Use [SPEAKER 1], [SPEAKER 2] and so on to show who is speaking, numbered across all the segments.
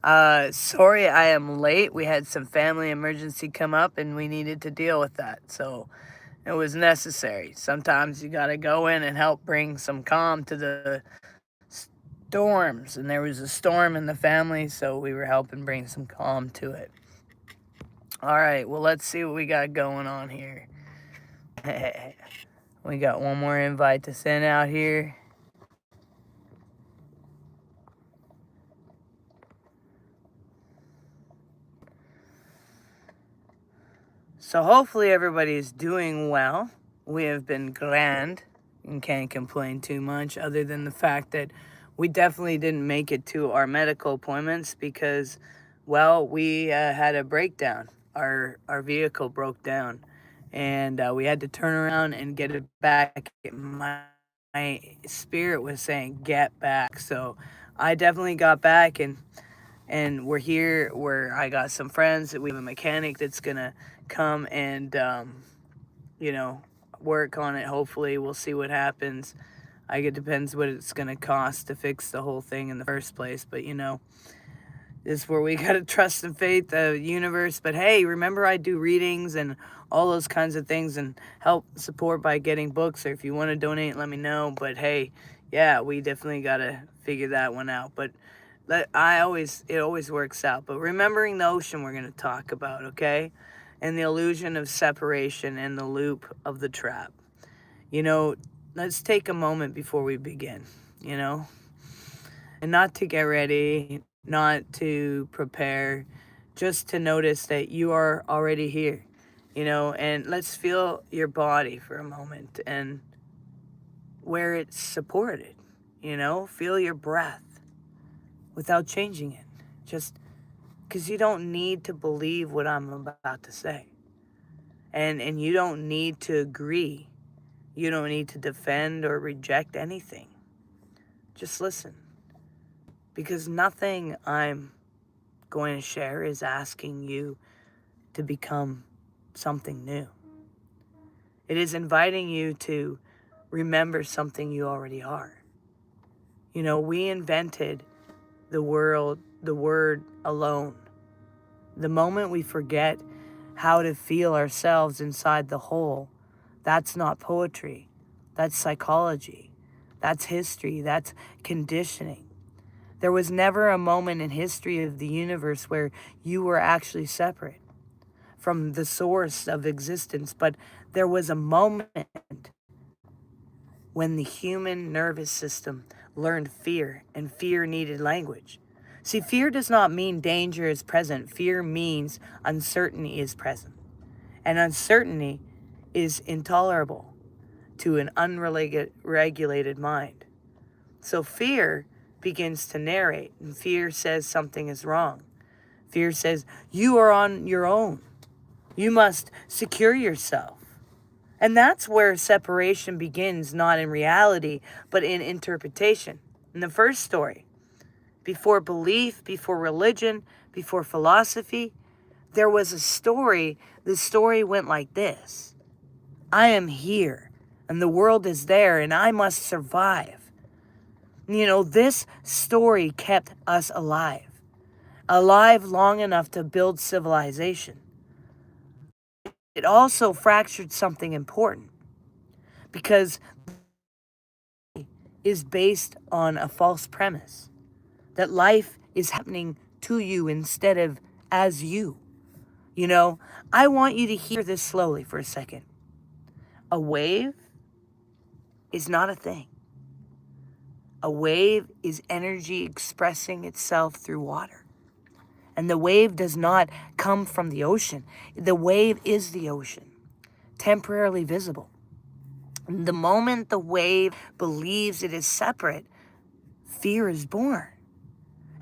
[SPEAKER 1] Sorry I am late. We had some family emergency come up and we needed to deal with that. So it was necessary. Sometimes you got to go in and help bring some calm to the storms. And there was a storm in the family, so we were helping bring some calm to it. All right, well, let's see what we got going on here. We got one more invite to send out here. So hopefully everybody is doing well. We have been grand and can't complain too much, other than the fact that we definitely didn't make it to our medical appointments because, well, we had a breakdown. Our vehicle broke down, and we had to turn around and get it back. My spirit was saying, "Get back." So I definitely got back, and we're here where I got some friends. We have a mechanic that's gonna come and you know, work on it. Hopefully we'll see what happens. It depends what it's gonna cost to fix the whole thing in the first place, but this is where we gotta trust and faith the universe. But hey, remember, I do readings and all those kinds of things and help support by getting books, or if you want to donate, let me know. But hey, yeah, we definitely gotta figure that one out. But it always works out. But remembering the ocean, we're gonna talk about, okay? And the illusion of separation and the loop of the trap. You know, let's take a moment before we begin, you know, and not to get ready, not to prepare, just to notice that you are already here, and let's feel your body for a moment and where it's supported, feel your breath without changing it. Just because you don't need to believe what I'm about to say. And you don't need to agree. You don't need to defend or reject anything. Just listen. Because nothing I'm going to share is asking you to become something new. It is inviting you to remember something you already are. We invented the word alone. The moment we forget how to feel ourselves inside the whole, that's not poetry. That's psychology. That's history. That's conditioning. There was never a moment in history of the universe where you were actually separate from the source of existence, but there was a moment when the human nervous system learned fear, and fear needed language. See, fear does not mean danger is present. Fear means uncertainty is present. And uncertainty is intolerable to an unregulated mind. So fear begins to narrate, and fear says something is wrong. Fear says, you are on your own. You must secure yourself. And that's where separation begins, not in reality, but in interpretation. In the first story, before belief, before religion, before philosophy, there was a story. The story went like this: I am here, and the world is there, and I must survive. This story kept us alive long enough to build civilization. It also fractured something important because it is based on a false premise that life is happening to you instead of as you. I want you to hear this slowly for a second. A wave is not a thing. A wave is energy expressing itself through water. And the wave does not come from the ocean. The wave is the ocean, temporarily visible. The moment the wave believes it is separate, fear is born.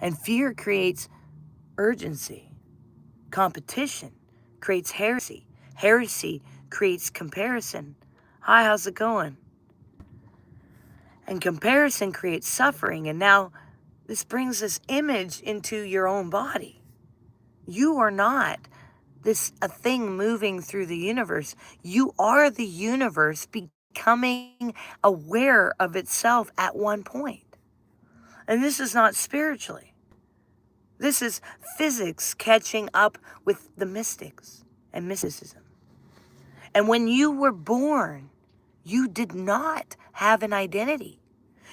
[SPEAKER 1] And fear creates urgency. Competition creates heresy. Heresy creates comparison. Hi, how's it going? And comparison creates suffering. And now this brings this image into your own body. You are not a thing moving through the universe. You are the universe becoming aware of itself at one point. And this is not spiritually. This is physics catching up with the mystics and mysticism. And when you were born, you did not have an identity.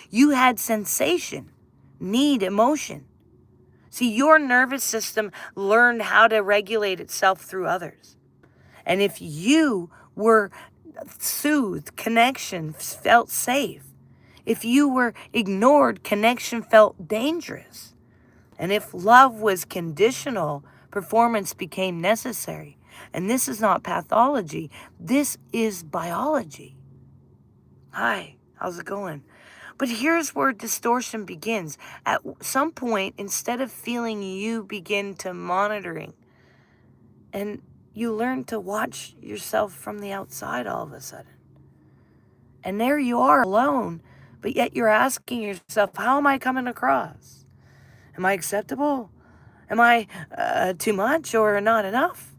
[SPEAKER 1] You had sensation, need, emotion. See, your nervous system learned how to regulate itself through others. And if you were soothed, connection felt safe. If you were ignored, connection felt dangerous. And if love was conditional, performance became necessary. And this is not pathology. This is biology. Hi, how's it going? But here's where distortion begins. At some point, instead of feeling, you begin to monitoring. And you learn to watch yourself from the outside all of a sudden. And there you are alone, but yet you're asking yourself, how am I coming across? Am I acceptable? Am I too much or not enough?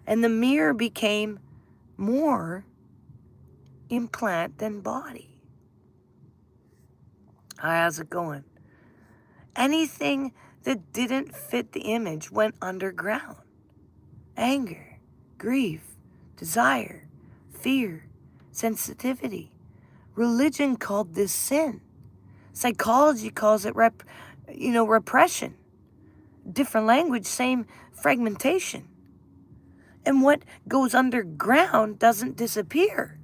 [SPEAKER 1] And the mirror became more implant than body. Hi, how's it going? Anything that didn't fit the image went underground. Anger, grief, desire, fear, sensitivity. Religion called this sin. Psychology calls it repression. Different language, same fragmentation. And what goes underground doesn't disappear.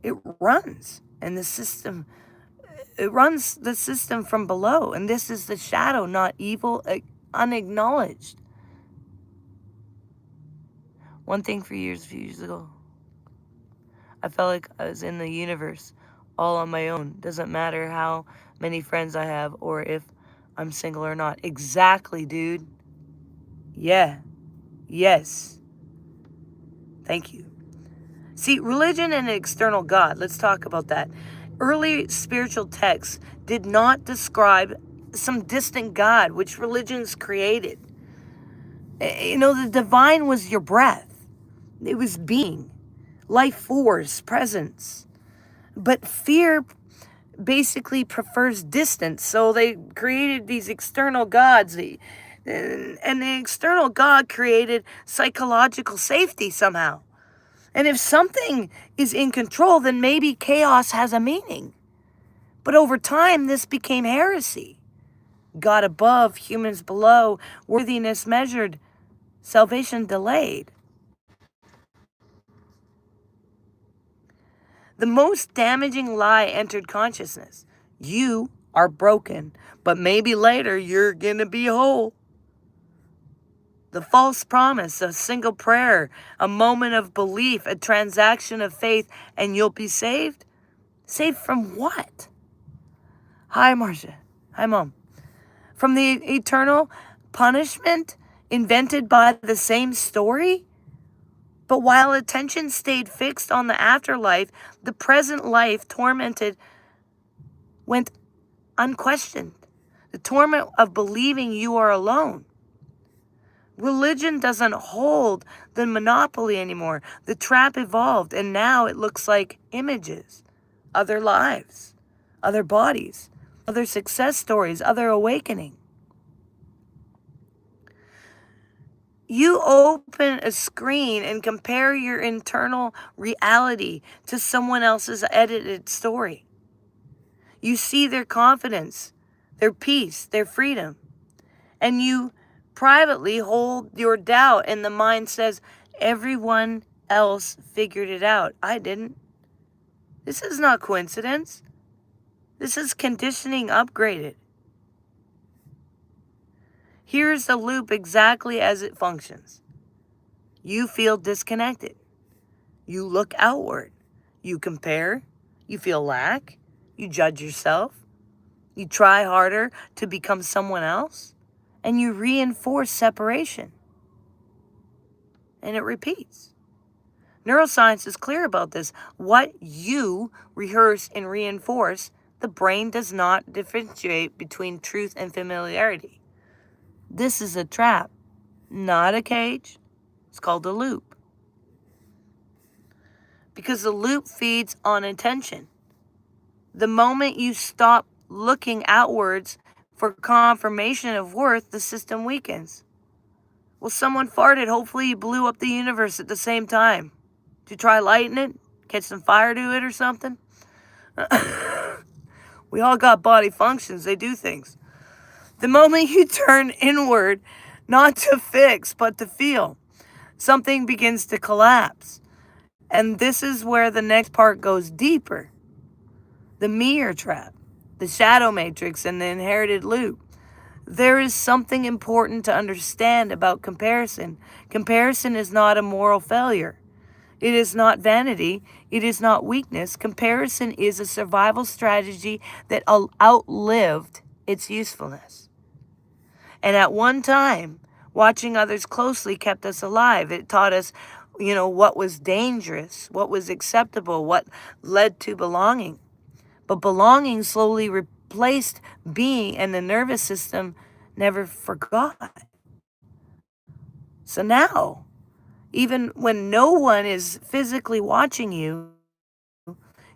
[SPEAKER 1] It runs. And it runs the system from below. And this is the shadow, not evil, unacknowledged. One thing for years, a few years ago, I felt like I was in the universe all on my own. Doesn't matter how many friends I have or if I'm single or not. Exactly, dude. Yeah. Yes. Thank you. See, religion and an external God, let's talk about that. Early spiritual texts did not describe some distant God, which religions created. The divine was your breath. It was being, life force, presence. But fear basically prefers distance. So they created these external gods. And the external God created psychological safety somehow. And if something is in control, then maybe chaos has a meaning. But over time, this became heresy. God above, humans below, worthiness measured, salvation delayed. The most damaging lie entered consciousness. You are broken, but maybe later you're going to be whole. The false promise, a single prayer, a moment of belief, a transaction of faith, and you'll be saved? Saved from what? Hi, Marcia. Hi, Mom. From the eternal punishment invented by the same story? But while attention stayed fixed on the afterlife, the present life tormented went unquestioned. The torment of believing you are alone. Religion doesn't hold the monopoly anymore. The trap evolved, and now it looks like images, other lives, other bodies, other success stories, other awakening. You open a screen and compare your internal reality to someone else's edited story. You see their confidence, their peace, their freedom, and you privately hold your doubt, and the mind says, everyone else figured it out. I didn't. This is not coincidence. This is conditioning upgraded. Here's the loop exactly as it functions. You feel disconnected. You look outward. You compare. You feel lack. You judge yourself. You try harder to become someone else. And you reinforce separation. And it repeats. Neuroscience is clear about this. What you rehearse and reinforce, the brain does not differentiate between truth and familiarity. This is a trap, not a cage. It's called a loop. Because the loop feeds on attention. The moment you stop looking outwards for confirmation of worth, the system weakens. Well, someone farted. Hopefully you blew up the universe at the same time. Did you try lighting it? Catch some fire to it or something? We all got body functions. They do things. The moment you turn inward, not to fix, but to feel, something begins to collapse. And this is where the next part goes deeper. The mirror trap, the shadow matrix, and the inherited loop. There is something important to understand about comparison. Comparison is not a moral failure. It is not vanity. It is not weakness. Comparison is a survival strategy that outlived its usefulness. And at one time, watching others closely kept us alive. It taught us, what was dangerous, what was acceptable, what led to belonging. But belonging slowly replaced being, and the nervous system never forgot. So now, even when no one is physically watching you,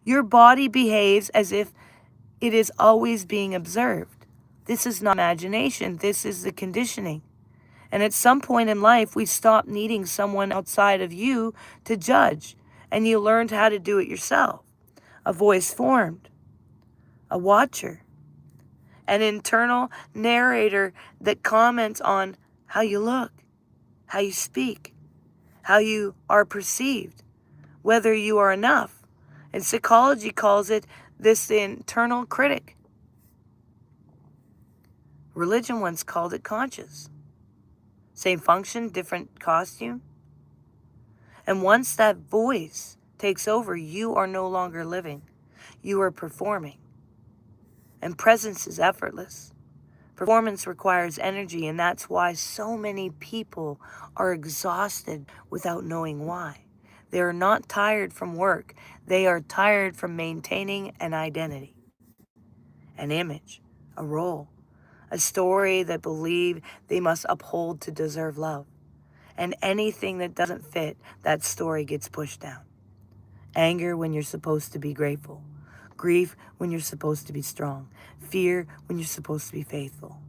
[SPEAKER 1] your body behaves as if it is always being observed. This is not imagination, this is the conditioning. And at some point in life, we stop needing someone outside of you to judge, and you learned how to do it yourself. A voice formed, a watcher, an internal narrator that comments on how you look, how you speak, how you are perceived, whether you are enough. And psychology calls it this the internal critic. Religion once called it conscious. Same function, different costume. And once that voice takes over, you are no longer living. You are performing. And presence is effortless. Performance requires energy, and that's why so many people are exhausted without knowing why. They are not tired from work. They are tired from maintaining an identity, an image, a role, a story that believe they must uphold to deserve love. And anything that doesn't fit that story gets pushed down. Anger when you're supposed to be grateful. Grief when you're supposed to be strong. Fear when you're supposed to be faithful.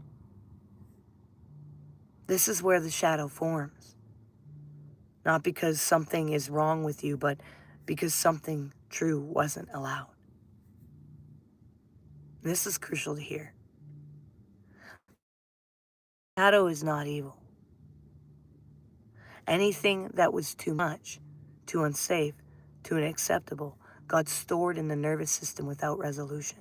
[SPEAKER 1] This is where the shadow forms. Not because something is wrong with you, but because something true wasn't allowed. This is crucial to hear. Shadow is not evil. Anything that was too much, too unsafe, too unacceptable, got stored in the nervous system without resolution.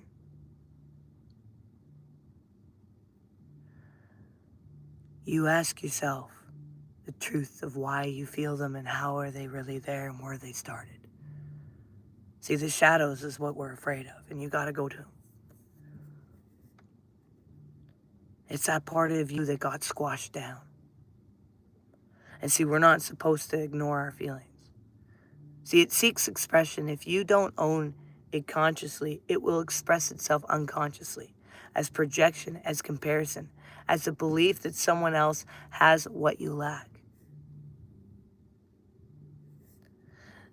[SPEAKER 1] You ask yourself the truth of why you feel them and how are they really there and where they started. See, the shadows is what we're afraid of, and you got to go to them. It's that part of you that got squashed down. And see, we're not supposed to ignore our feelings. See, it seeks expression. If you don't own it consciously, it will express itself unconsciously as projection, as comparison, as a belief that someone else has what you lack.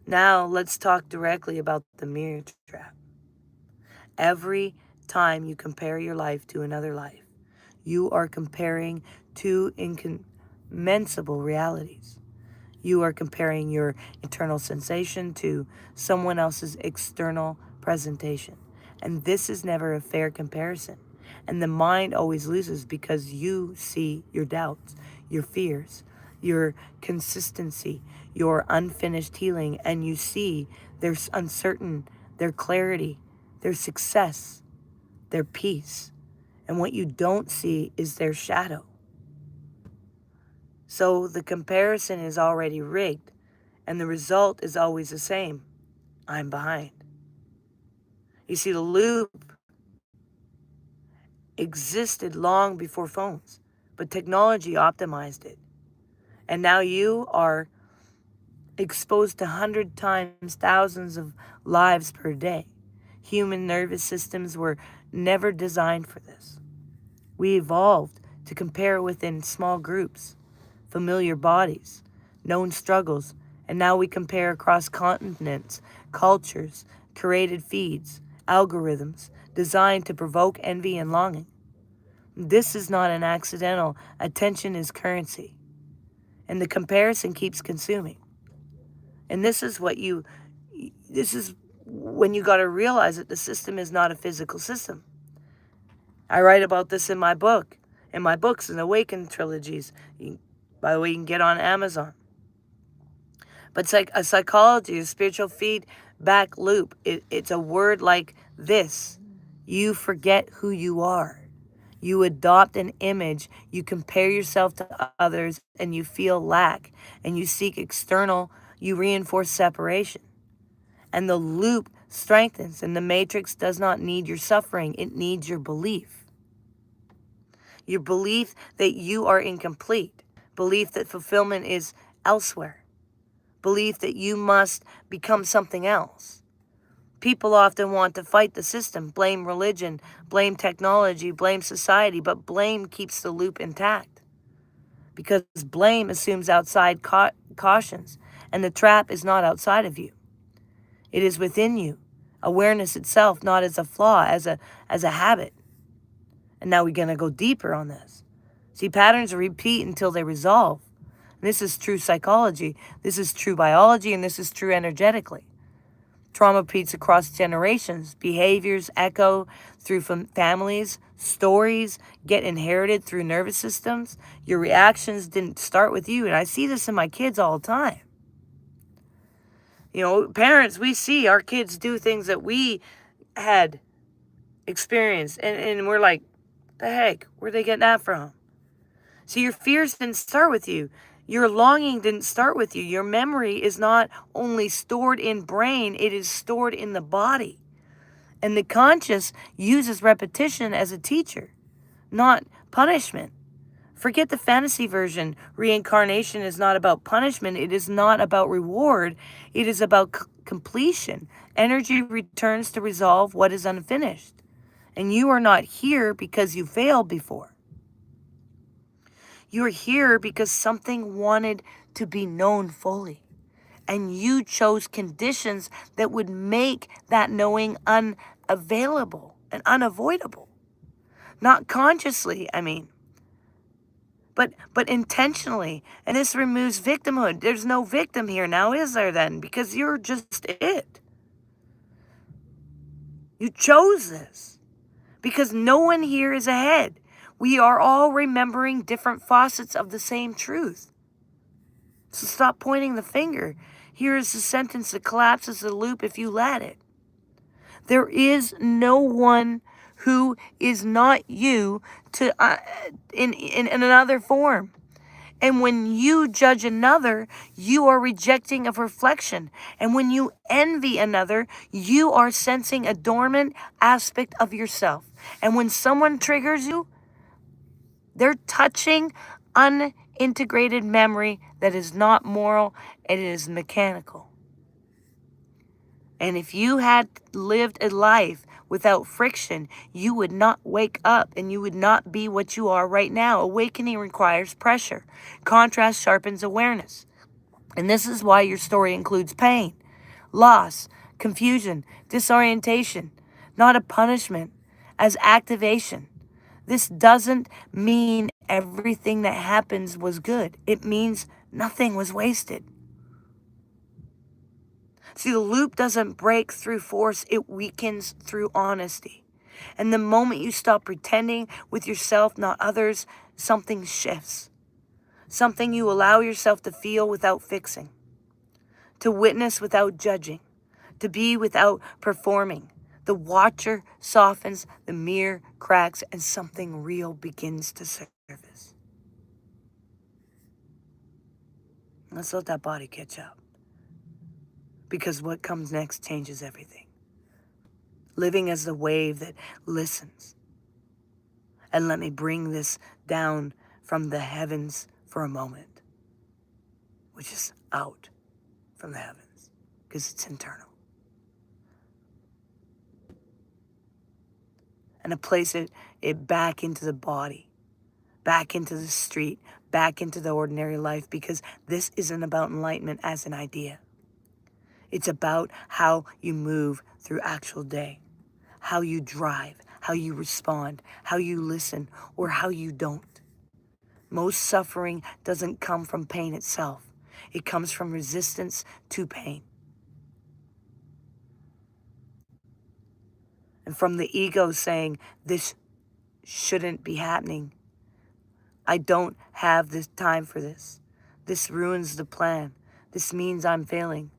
[SPEAKER 1] Now, let's talk directly about the mirror trap. Every time you compare your life to another life, you are comparing two incommensurable realities. You are comparing your internal sensation to someone else's external presentation. And this is never a fair comparison. And the mind always loses because you see your doubts, your fears, your consistency, your unfinished healing, and you see their uncertain, their clarity, their success, their peace. And what you don't see is their shadow. So the comparison is already rigged, and the result is always the same. I'm behind. You see, the loop existed long before phones, but technology optimized it. And now you are exposed to 100 times thousands of lives per day. Human nervous systems were never designed for this. We evolved to compare within small groups, familiar bodies, known struggles, and now we compare across continents, cultures, curated feeds, algorithms designed to provoke envy and longing. This is not an accidental. Attention is currency. And the comparison keeps consuming. And this is when you got to realize that the system is not a physical system. I write about this in my book, in my books, in Awaken trilogies. By the way, you can get on Amazon. But it's like a psychology, a spiritual feedback loop. It's a word like this. You forget who you are. You adopt an image. You compare yourself to others and you feel lack. And you seek external. You reinforce separation. And the loop strengthens. And the matrix does not need your suffering. It needs your belief. Your belief that you are incomplete. Belief that fulfillment is elsewhere. Belief that you must become something else. People often want to fight the system, blame religion, blame technology, blame society, but blame keeps the loop intact. Because blame assumes outside cautions, and the trap is not outside of you. It is within you. Awareness itself, not as a flaw, as a habit. And now we're going to go deeper on this. See, patterns repeat until they resolve. This is true psychology, this is true biology, and this is true energetically. Trauma repeats across generations. Behaviors echo through families. Stories get inherited through nervous systems. Your reactions didn't start with you. And I see this in my kids all the time. You know, parents, we see our kids do things that we had experienced. And we're like, the heck, where'd they get that from? So your fears didn't start with you. Your longing didn't start with you. Your memory is not only stored in brain, it is stored in the body. And the conscious uses repetition as a teacher, not punishment. Forget the fantasy version. Reincarnation is not about punishment. It is not about reward. It is about completion. Energy returns to resolve what is unfinished. And you are not here because you failed before. You're here because something wanted to be known fully. And you chose conditions that would make that knowing unavailable and unavoidable. Not consciously, I mean, but intentionally. And this removes victimhood. There's no victim here now, is there then? Because you're just it. You chose this. Because no one here is ahead. We are all remembering different facets of the same truth. So stop pointing the finger. Here is the sentence that collapses the loop if you let it. There is no one who is not you in another form. And when you judge another, you are rejecting a reflection. And when you envy another, you are sensing a dormant aspect of yourself. And when someone triggers you, they're touching unintegrated memory that is not moral, it is mechanical. And if you had lived a life without friction, you would not wake up and you would not be what you are right now. Awakening requires pressure. Contrast sharpens awareness. And this is why your story includes pain, loss, confusion, disorientation, not a punishment, as activation. This doesn't mean everything that happens was good. It means nothing was wasted. See, the loop doesn't break through force. It weakens through honesty. And the moment you stop pretending with yourself, not others, something shifts. Something you allow yourself to feel without fixing. To witness without judging. To be without performing. The watcher softens, the mirror cracks, and something real begins to surface. Let's let that body catch up. Because what comes next changes everything. Living as the wave that listens. And let me bring this down from the heavens for a moment. Which is out from the heavens. Because it's internal. And to place it back into the body, back into the street, back into the ordinary life, because this isn't about enlightenment as an idea. It's about how you move through actual day, how you drive, how you respond, how you listen, or how you don't. Most suffering doesn't come from pain itself. It comes from resistance to pain. And from the ego saying, this shouldn't be happening. I don't have this time for this. This ruins the plan. This means I'm failing.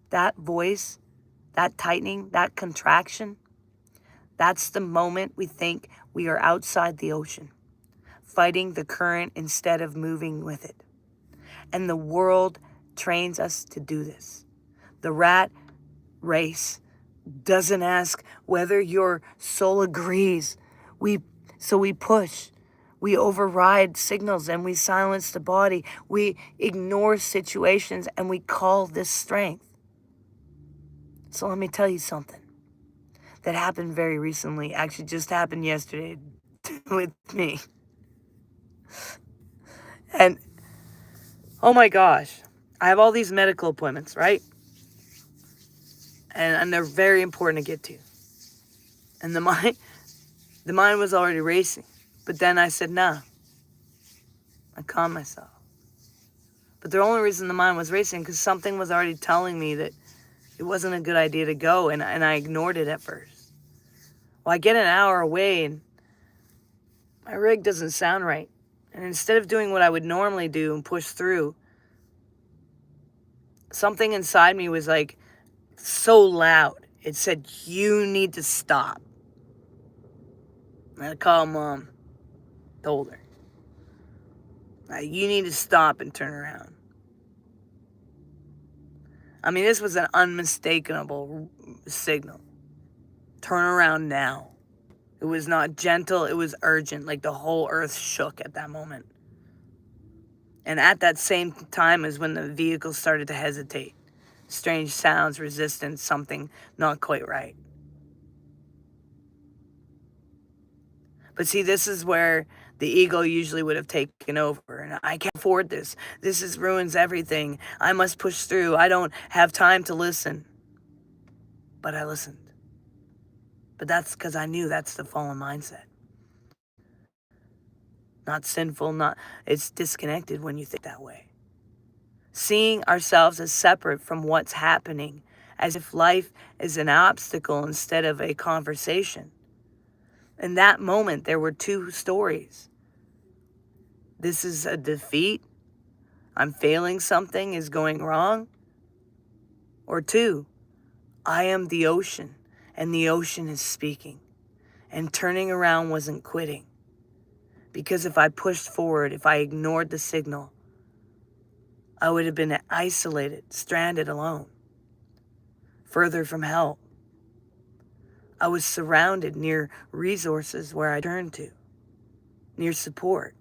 [SPEAKER 1] That voice, that tightening, that contraction, that's the moment we think we are outside the ocean, fighting the current instead of moving with it. And the world trains us to do this. The rat race doesn't ask whether your soul agrees. So we push. We override signals and we silence the body. We ignore situations and we call this strength. So let me tell you something that happened very recently. Actually, just happened yesterday with me. And oh my gosh, I have all these medical appointments, right? And they're very important to get to. And the mind was already racing. But then I said, nah. I calmed myself. But the only reason the mind was racing because something was already telling me that it wasn't a good idea to go, and I ignored it at first. Well, I get an hour away, and my rig doesn't sound right. And instead of doing what I would normally do and push through, something inside me was like so loud. It said, you need to stop. And I called Mom, told her, you need to stop and turn around. I mean, this was an unmistakable signal. Turn around now. It was not gentle, it was urgent, like the whole earth shook at that moment. And at that same time is when the vehicle started to hesitate. Strange sounds, resistance, something not quite right. But see, this is where the ego usually would have taken over. And I can't afford this. Ruins everything. I must push through. I don't have time to listen. But I listened. But that's because I knew that's the fallen mindset. Not sinful, it's disconnected when you think that way. Seeing ourselves as separate from what's happening, as if life is an obstacle instead of a conversation. In that moment, there were two stories. This is a defeat. I'm failing, something is going wrong. Or two, I am the ocean, and the ocean is speaking. And turning around wasn't quitting. Because if I pushed forward, if I ignored the signal, I would have been isolated, stranded alone, further from help. I was surrounded near resources where I turned to, near support.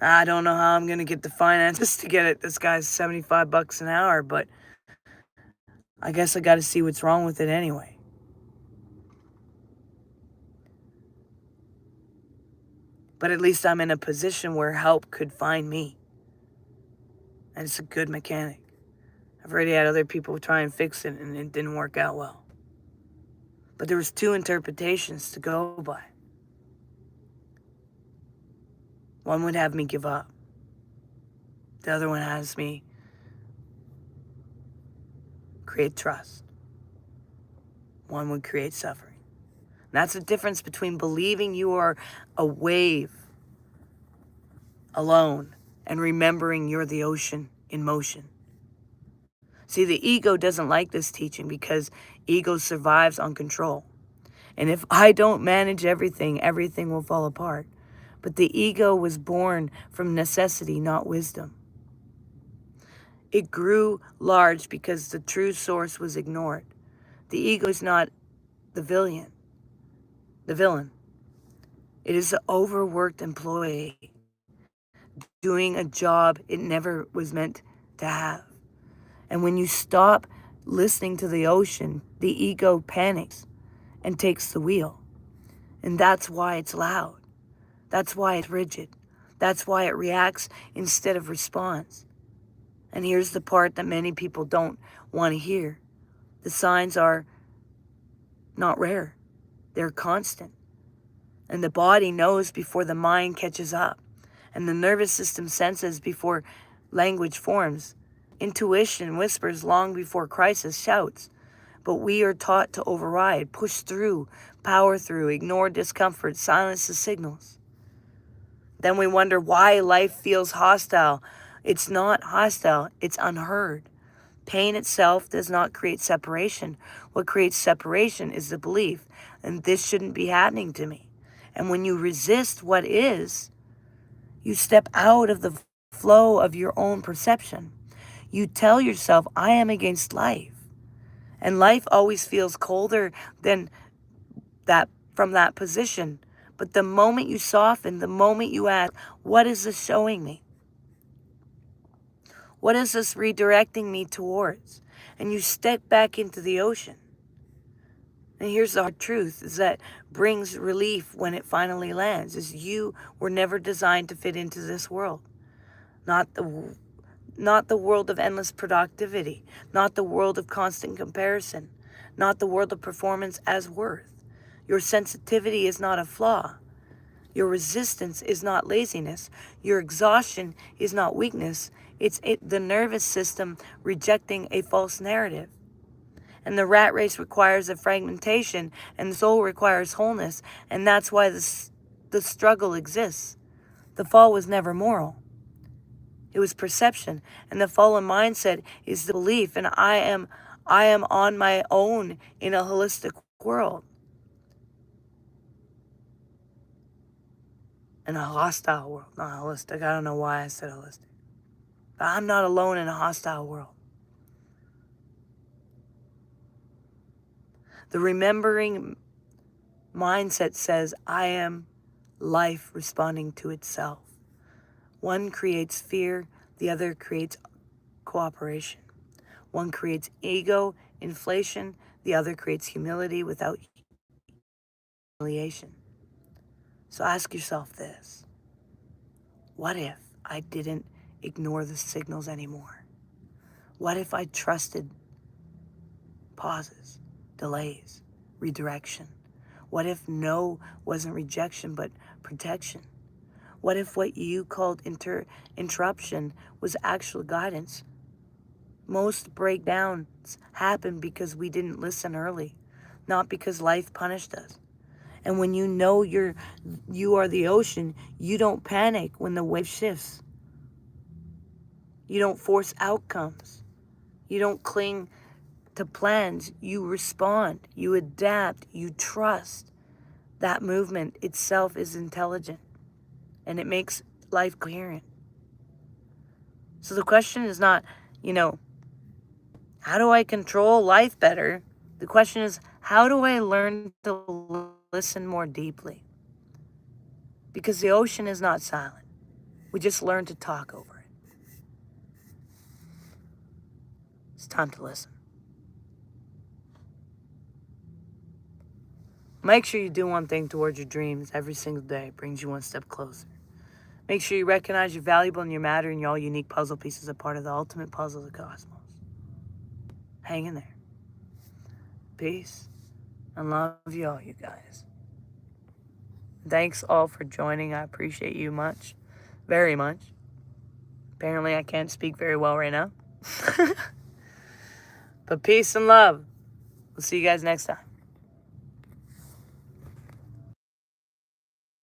[SPEAKER 1] I don't know how I'm going to get the finances to get it. This guy's $75 an hour, but I guess I got to see what's wrong with it anyway. But at least I'm in a position where help could find me. And it's a good mechanic. I've already had other people try and fix it, and it didn't work out well. But there was two interpretations to go by. One would have me give up. The other one has me create trust. One would create suffering. And that's the difference between believing you are a wave alone and remembering you're the ocean in motion. See, the ego doesn't like this teaching because ego survives on control. And if I don't manage everything, everything will fall apart. But the ego was born from necessity, not wisdom. It grew large because the true source was ignored. The ego is not the villain. It is the overworked employee doing a job it never was meant to have. And when you stop listening to the ocean, the ego panics and takes the wheel. And that's why it's loud. That's why it's rigid. That's why it reacts instead of responds. And here's the part that many people don't want to hear. The signs are not rare. They're constant. And the body knows before the mind catches up. And the nervous system senses before language forms. Intuition whispers long before crisis shouts. But we are taught to override, push through, power through, ignore discomfort, silence the signals. Then we wonder why life feels hostile. It's not hostile, it's unheard. Pain itself does not create separation. What creates separation is the belief, and this shouldn't be happening to me. And when you resist what is, you step out of the flow of your own perception. You tell yourself, I am against life. And life always feels colder than that from that position. But the moment you soften, the moment you ask, what is this showing me? What is this redirecting me towards? And you step back into the ocean. And here's the hard truth, is that brings relief when it finally lands, is you were never designed to fit into this world. Not the world of endless productivity, not the world of constant comparison, not the world of performance as worth. Your sensitivity is not a flaw. Your resistance is not laziness. Your exhaustion is not weakness. It's the nervous system rejecting a false narrative. And the rat race requires a fragmentation, and the soul requires wholeness. And that's why the struggle exists. The fall was never moral. It was perception. And the fallen mindset is the belief, and I am on my own in a holistic world. In a hostile world, not holistic. I don't know why I said holistic. But I'm not alone in a hostile world. The remembering mindset says, I am life responding to itself. One creates fear, the other creates cooperation. One creates ego, inflation, the other creates humility without humiliation. So ask yourself this. What if I didn't ignore the signals anymore? What if I trusted pauses, delays, redirection? What if no wasn't rejection but protection? What if what you called interruption was actual guidance? Most breakdowns happen because we didn't listen early, not because life punished us. And when you know you are the ocean, you don't panic when the wave shifts. You don't force outcomes. You don't cling to plans. You respond. You adapt. You trust. That movement itself is intelligent, and it makes life coherent. So the question is not, how do I control life better? The question is, how do I learn to listen more deeply? Because the ocean is not silent. We just learn to talk over it. It's time to listen. Make sure you do one thing towards your dreams every single day. It brings you one step closer. Make sure you recognize you're valuable and you matter, and you're all unique puzzle pieces, a part of the ultimate puzzle of the cosmos. Hang in there. Peace and love you all, you guys. Thanks all for joining. I appreciate you much. Very much. Apparently I can't speak very well right now. But peace and love. We'll see you guys next time.